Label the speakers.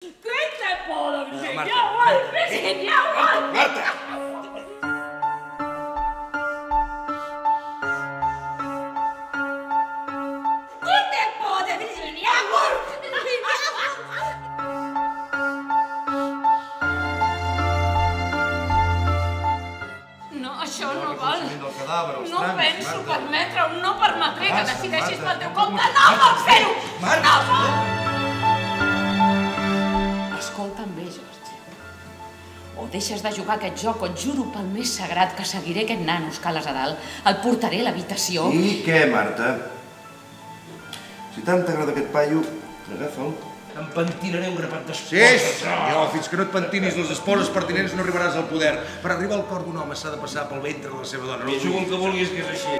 Speaker 1: Què te poden ensenyar?
Speaker 2: Marta!
Speaker 1: Què te poden ensenyar? No, això no val. No penso permetre-ho, no permetré que decideixis pel teu compte. No pots fer-ho! No pots! Escolta'm bé, George. O deixes de jugar a aquest joc o et juro pel més sagrat que seguiré aquest nano escales a dalt. El portaré a l'habitació.
Speaker 2: I què, Marta? Si tant t'agrada aquest paio, agafa'l.
Speaker 3: Em pentinaré un grapat d'esposes.
Speaker 2: Sí, senyor, fins que no et pentinis les esposes pertinents no arribaràs al poder. Per arribar al cor d'un home s'ha de passar pel ventre de la seva dona.
Speaker 3: I jugo el que vulguis, que és així.